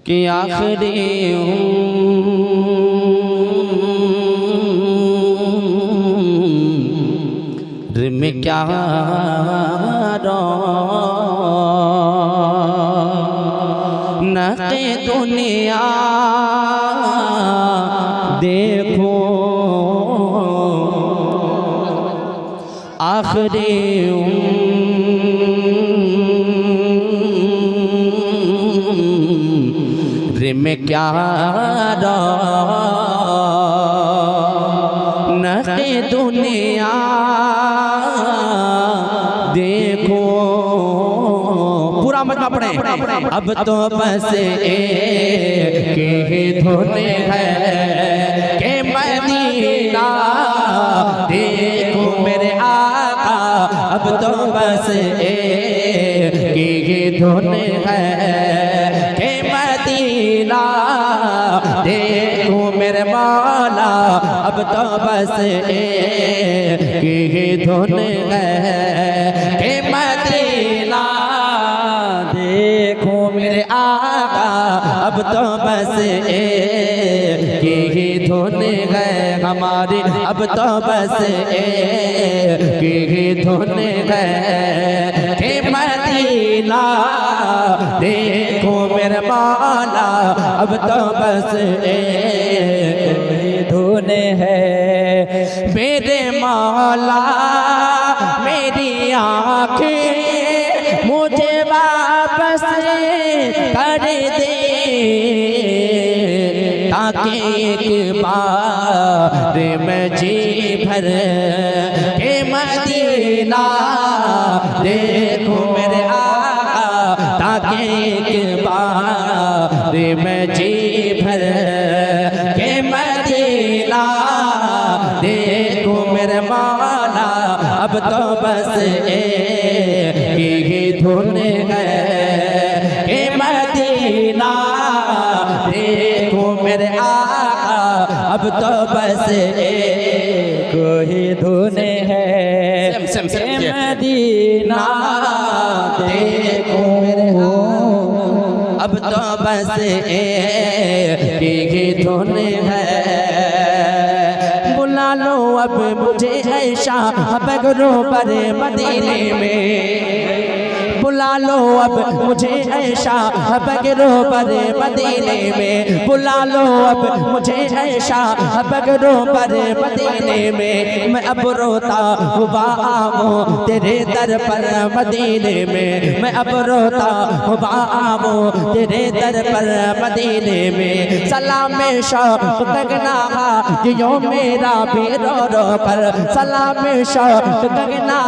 कि आखिरी उम्र में क्या रौनक दुनिया देखो, आखिरी उम्र में क्या रौनक दुनिया देखो। पूरा मजमा पढ़े। अब तो बस एक ही धुन है कि मदीना देखो मेरे आका। अब तो बस एक ही धुन है कि मदीना देखो मेरे मौला। अब तो बस एक ही धुन है कि मदीना देखो मेरे आका। अब तो बस एक ही धुन है हमारी। अब तो बस एक ही धुन है कि मदीना देखो मेरे मौला। अब तो बस एक धुन है मेरे मौला। मेरी आँखें मुझे वापस कर दे ताकि एक बार मैं जी भर के मदीना देखो मेरे आका। ताकि एक बार मैं जी भर के मदीना देखो मेरे मौला। अब तो बस एक ही धुन है कि मदीना देखो मेरे आका। अब तो बस एक ही धुन है कि मदीना देखो मेरे आका। अब तो बस एक ही धुन है। बुला लो अब मुझे ऐशा बगरों पर मदीने में। बुला लो अब मुझे ऐशा बगरों पर मदीने में। बुला लो अब मुझे ऐशा बगरों पर मदीने में। मैं अब रोता हुआ आऊं तेरे दर पर मदीने में। मैं अब रोता हुआ आऊं तेरे दर पर मदीने में। सलाम शौक गगना जियो मेरा भी रो रो कर। सलाम शौक गगना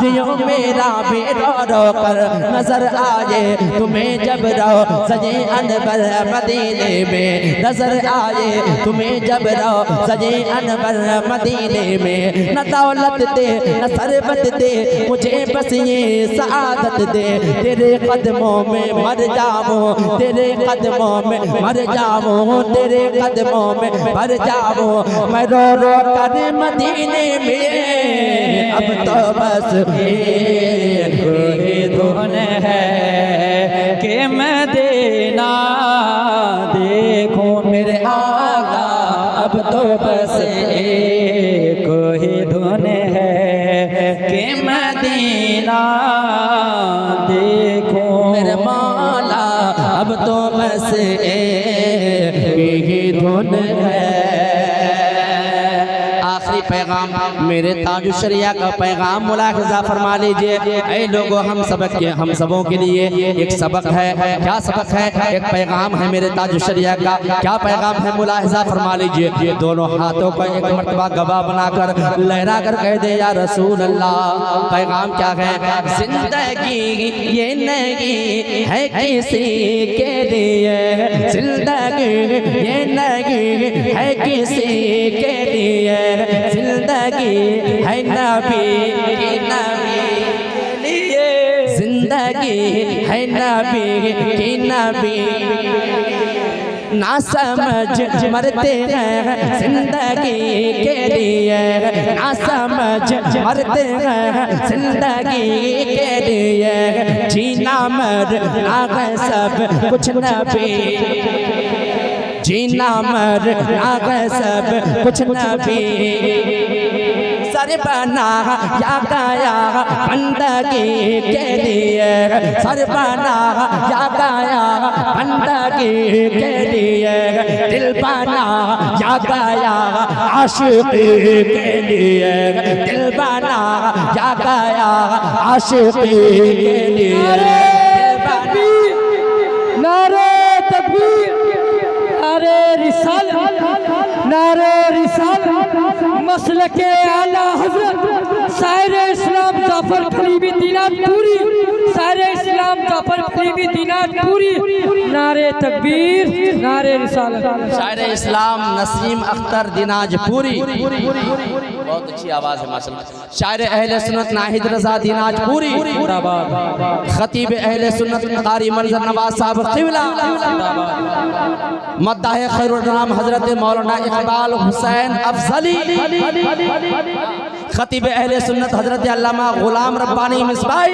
जियो मेरा भी रो रो कर। नजर आए तुम्हें जब रो सजे अनबर मदीने में। नजर आए तुम्हें जब रो सजे अनबर मदीने में। न दौलत दे न सरबत दे मुझे बस ये सआदत दे। तेरे कदमों में मर जाऊं तेरे कदमों में मर जाऊं तेरे कदमों में मर जाऊं मैं रो रो कर मदीने में। अब तो बस एक ही धुन है कि मदीना देखो मेरे आका। अब तो बस एक ही धुन है कि मदीना देखो मेरे मौला। अब तो बस एक ही धुन है। आखिरी पैगाम मेरे ताजुश शरिया का पैगाम मुलाहिज़ा फरमा लीजिए। ऐ लोगों हम सबों के लिए एक सबक है। क्या सबक है? एक पैगाम है मेरे ताजुश शरिया का। क्या पैगाम है? मुलाहिज़ा फरमा लीजिए। दोनों हाथों को एक मर्तबा गवाह बनाकर लहरा कर कह दे या रसूल अल्लाह। पैगाम क्या है? जिंदगी ये नहीं है किसी के लिए। जिंदगी ये नहीं है किसी के लिए। जिंदगी है नबी की नबी के लिए। जिंदगी है नबी की नबी ना समझ मरते हैं जिंदगी के लिए, ना समझ मरते हैं जिंदगी के लिए, जीना मरना है सब कुछ नबी, जीना मरना है सब कुछ नबी, सर बना या गाया बंदगी के लिए, सर बना या गाया बंदगी के लिए, दिल बना या गाया आशिकी के लिए, दिल बना या गाया आशिकी के लिए। नारे तकबीर, नारे रिसालत, नारे रिसालत, मसलके आला हजरत शायर इस्लाम जाफर खलीबी दीनाजपुरी, शायर इस्लाम जाफर खलीबी दीनाजपुरी, नारे तकबीर, नारे रिसालत। शायर इस्लाम नसीम अख्तर दीनाजपुरी, बहुत अच्छी आवाज़ है माशाअल्लाह। शायर अहले सुन्नत नाहिद रज़ा दीनाजपुरी, खतीब अहले सुन्नत कारी मंजर नवाज साहब क़िबला, मद्दाह खैरुल नाम हजरत मौलाना इकबाल हुसैन अफजली, खतीब अहले सुन्नत हजरत अल्लामा गुलाम रब्बानी मिसबाई,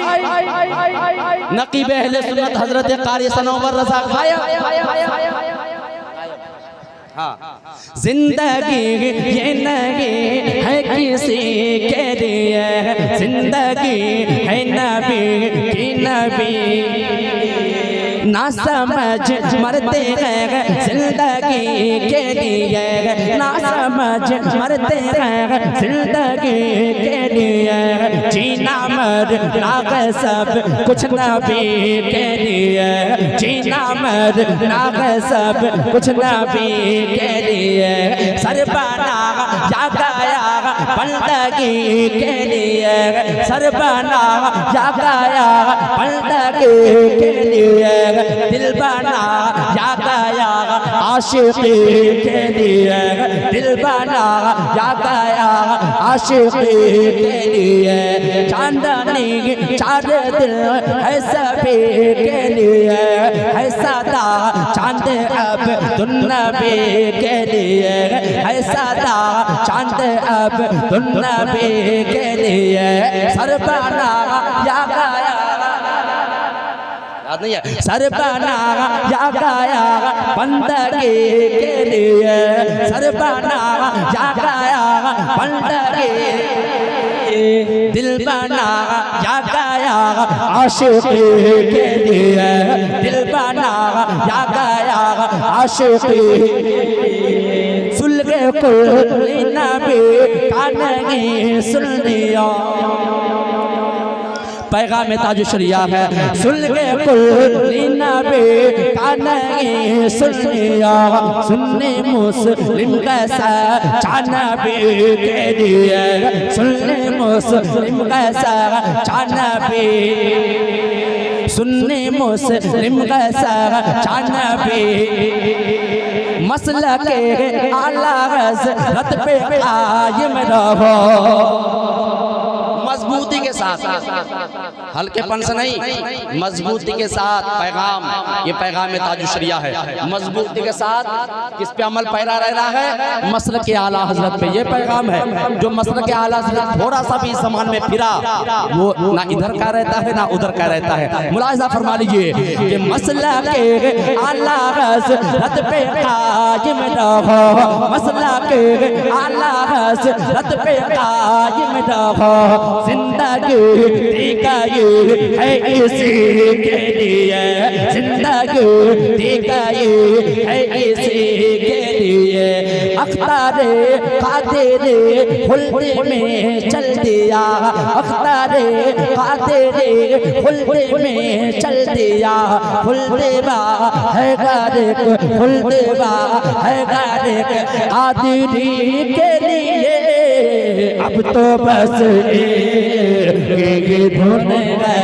नकीब अहले सुन्नत हजरत कारी सनोवर रज़ा खाया। जिंदगी ये नहीं है किसी के लिए, जिंदगी है नबी की नबी, ना समझ मरते हैं जिंदगी के लिए, ना समझ मरते हैं जिंदगी के लिए, जीना मरना है सब कुछ नबी के लिए, जीना मरना है सब कुछ नबी के लिए, सर बना या गाया बंदगी के लिए, सर बना या गाया बंदगी के लिए, दिल बना या गाया आशिकी के लिए, दिल बना या गाया आशिकी के लिए, चांदनी चार दिल है सभी के लिए, है सदा चांद अब दुन्नबी के लिए, है सदा चांद अब दुन्नबी के लिए, सर बना या गाया, याद नहीं है, सर बना या गाया बंदगी के लिए, सर बना या गाया बंदगी, दिल बना या गाया आशिकी के लिए, दिल बना या गाया आशिकी, सुलगे कुल नबी का नहीं सुन लिया, पैगाम ताजुशरिया है, सुलगे कुल नबी का नहीं सुन लिया, सुन्नी मुस्लिम कैसा नबी के लिए, सुन्नी मुस्लिम कैसा नबी, सुन्नी मुस्लिम कैसा नबी, मसला के आला हज़रत पे कायम रहो, मजबूती के साथ, हल्केपन से नहीं, मजबूती के साथ पैगाम, ये पैगाम ताजुशरिया है, मजबूती के साथ किस पे अमल पैरा रहना है, मसलक के आला हजरत पे ये पैगाम है। जो मसलक के आला हजरत थोड़ा सा भी ज़मान में फिरा, वो ना इधर का रहता है ना उधर का रहता है। मुलाहिज़ा फरमा लीजिए कि मसलक के आला हजरत पे कायम रहो, मसलक के आला हजरत पे कायम रहो, जिंदगी दिखाई है इसी के लिए, जिंदगी दिखाई है इसी के लिए, अख्तारे कादिरे खुल्दे में चल दिया, अख्तारे कादिरे खुल्दे में चल दिया, खुल्देवा है गारिक, खुल्देवा है गारिक कादिरी के लिए, अब तो बस एक धुन है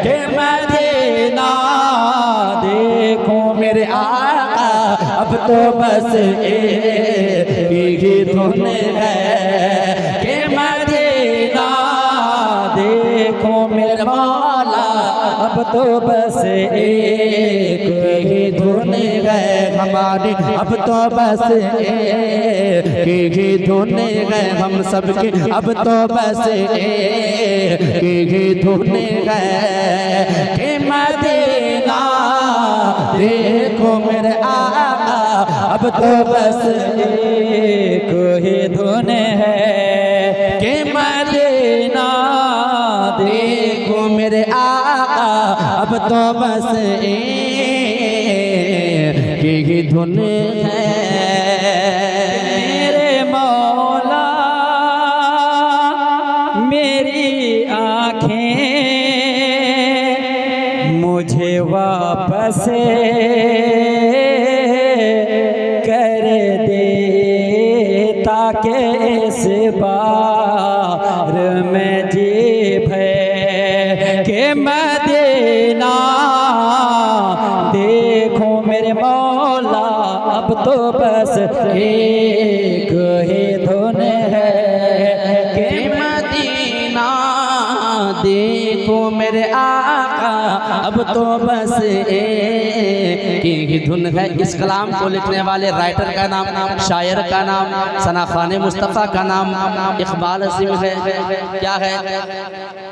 कि मदीना देखो मेरे आका, अब तो बस एक धुन है कि मदीना देखो मेरे मौला, अब तो बस एक धुन है। गए हमारे अब तो बस एक ही धुन है हम सबके अब तो बस एक ही धुन है कि मदीना देखो मेरे आका अब तो बस एक ही धुन है कि मदीना देखो मेरे आका अब तो बस एक ही धुन है मेरे मौला मेरी आँखें मुझे वापस कर दे ताकि इस बार में जी भर के मदीना देखो मेरे मौला अब तो बस एक ही धुन है कि मदीना देखो मेरे आका अब तो बस एक ही धुन है। इस कलाम को लिखने वाले राइटर का नाम, शायर का नाम सना खान मुस्तफ़ा का नाम इकबाल अज़ीम है। क्या है?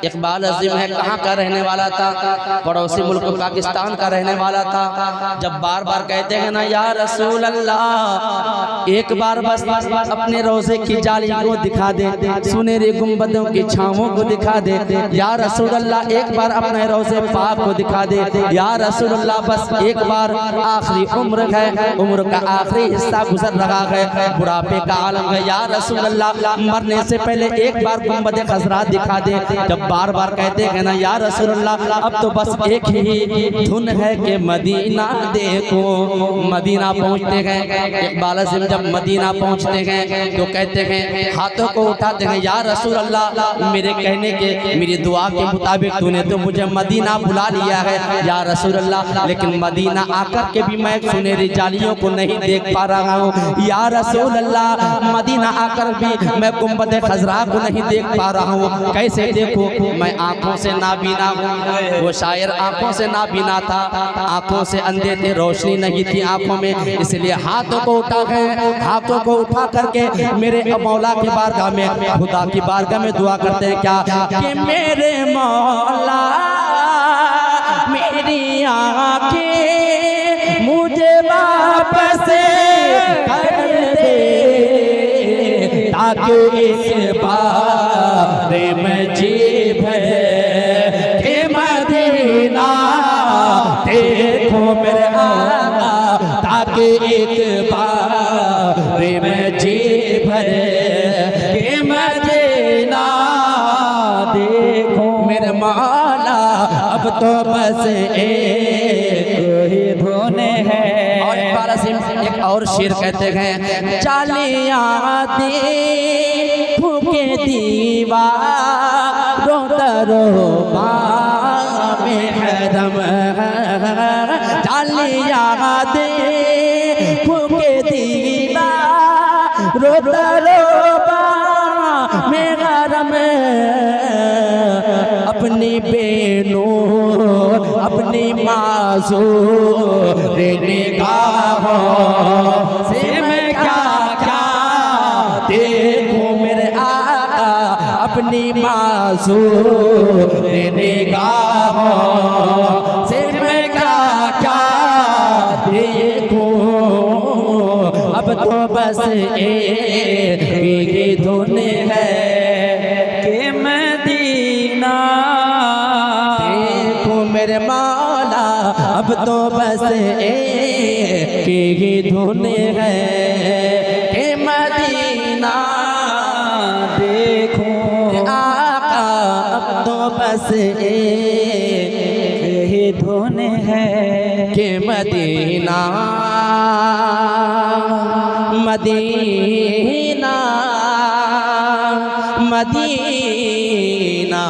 इकबाल अज़ीम है। कहाँ का रहने वाला था? पड़ोसी मुल्क पाकिस्तान का रहने वाला था। जब बार बार कहते हैं ना या रसूल अल्लाह, एक बार बस अपने रोज़े की जाली को दिखा दे, सुनहरे गुंबदों की छावों को दिखा दे। या रसूल अल्लाह एक बार अपने रोज़े पाक को दिखा दे। या रसूल अल्लाह बस एक बार, आखिरी उम्र है, उम्र का आखिरी हिस्सा गुजर रहा है, बुढ़ापे का आलम है। या रसूल अल्लाह मरने से पहले एक बार गुंबद खजरा दिखा दे। जब बार बार कहते हैं ना या रसूल अल्लाह अब तो बस एक ही धुन है कि मदीना देखो। मदीना पहुँचते हैं इकबाल अज़ीम, जब मदीना पहुँचते हैं तो कहते हैं, हाथों को उठाते हैं, या रसूल अल्लाह मेरे कहने के, मेरी दुआ के मुताबिक तूने तो मुझे मदीना बुला लिया है या रसूल अल्लाह, लेकिन मदीना आकर के भी मैं सुनहरी जालियों को नहीं देख पा रहा हूँ। या रसूल अल्लाह मदीना आकर भी मैं गुंबद खजरा को नहीं देख पा रहा हूँ। कैसे देखूँ? मैं आंखों से नाबीना हूँ। वो शायर आंखों से नाबीना था, आंखों से अंधे थे, रोशनी नहीं थी आंखों में, इसलिए हाथों को उठा करके मेरे मौला की बारगाह में, खुदा की बारगाह में दुआ करते हैं क्या कि मेरे मौला मेरी आँखें मुझे वापस कर दे ताकि इस बार में जी भर के मदीना देखो मेरे आका ताकि एक बार में जी भर के मदीना देखो मेरे मौला अब तो बस एक ही धुन है। और एक और शेर कहते हैं, जालियाँ दे फूके दीवारों दरो में हरम, जालियाँ दे फूके दीवारों दरो में हरम, अपनी बेनों अपनी मासूम निगाहों से मैं क्या क्या देखूं मेरे आका, अपनी मासूम निगाहों से मैं क्या क्या देखूं। अब तो बस एक ही धुन है कि मदीना देखो मेरे मौला अब तो बस एक ही धुन है कि मदीना देखो आका अब तो बस एक ही धुन है कि मदीना मदीना मदीना